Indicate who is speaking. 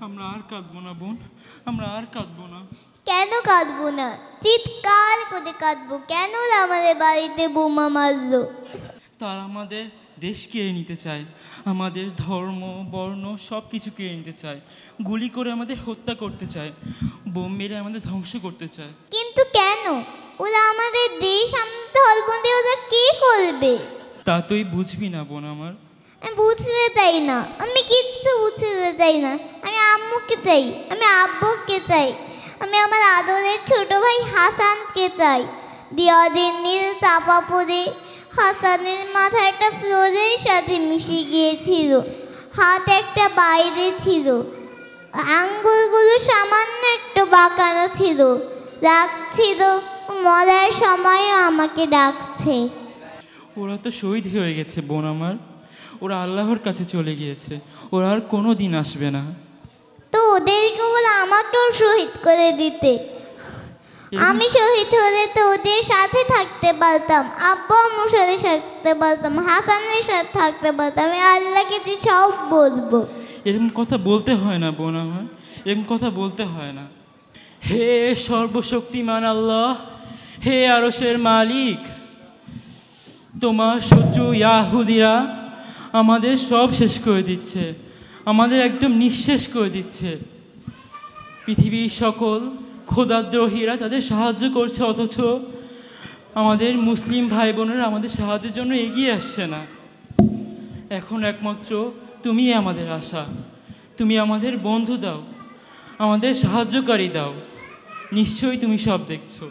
Speaker 1: আমরা আর কাঁদবো না বোন, আমরা আর কাঁদবো না।
Speaker 2: কেন কাঁদবো না? চিৎকার করে কাঁদবো। কেন আমাদের বাড়িতে বোমা মারলো?
Speaker 1: তারা আমাদের দেশ কেড়ে নিতে চায়, আমাদের ধর্ম বর্ণ সব কিছু কেড়ে নিতে চায়, গুলি করে আমাদের হত্যা করতে চায়, বোম মেরে আমাদের ধ্বংস করতে চায়।
Speaker 2: কিন্তু কেন? ওরা আমাদের দেশ, আমাদের ধর্ম দিয়ে ওরা কি করবে?
Speaker 1: তা তুই বুঝবি না বোন আমার।
Speaker 2: আমি বুঝতে চাই না, আমি কিচ্ছু বুঝতে চাই না। আমি আম্মুকে চাই, আমি আব্বুকে চাই, আমি আমার আদরের ছোট ভাই হাসানকে চাই। দিয়াদের নীল চাপা পড়ে হাসানের মাথা একটা ফ্লোরের সাথে মিশে গিয়েছিল, হাত একটা বাইরে ছিল, আঙ্গুলগুলো সামান্য একটু বাঁকানো ছিল। ডাকছিল, মরার সময়ও আমাকে ডাকছে।
Speaker 1: ওরা তো শহীদ হয়ে গেছে বোন আমার, ওরা আল্লাহর কাছে চলে গিয়েছে, ওরা আর কোনো দিন আসবে না।
Speaker 2: তো ওদেরকে বলে আমাকেও শহীদ করে দিতে। আমি শহীদ হলে তো ওদের সাথে থাকতে পারতাম, আব্বু আম্মুর সাথে থাকতে পারতাম, হাসানের সাথে থাকতে পারতাম। আমি আল্লাহকে যে সব বলবো।
Speaker 1: এরকম কথা বলতে হয় না বোন আমার, এরকম কথা বলতে হয় না। হে সর্বশক্তিমান আল্লাহ, হে আরশের মালিক, তোমার শত্রু ইয়াহুদিরা আমাদের সব শেষ করে দিচ্ছে, আমাদের একদম নিঃশেষ করে দিচ্ছে। পৃথিবীর সকল খোদাদ্রোহীরা তাদের সাহায্য করছে, অথচ আমাদের মুসলিম ভাই বোনেরা আমাদের সাহায্যের জন্য এগিয়ে আসছে না। এখন একমাত্র তুমি আমাদের আশা, তুমি আমাদের বন্ধু দাও, আমাদের সাহায্যকারী দাও। নিশ্চয়ই তুমি সব দেখছো।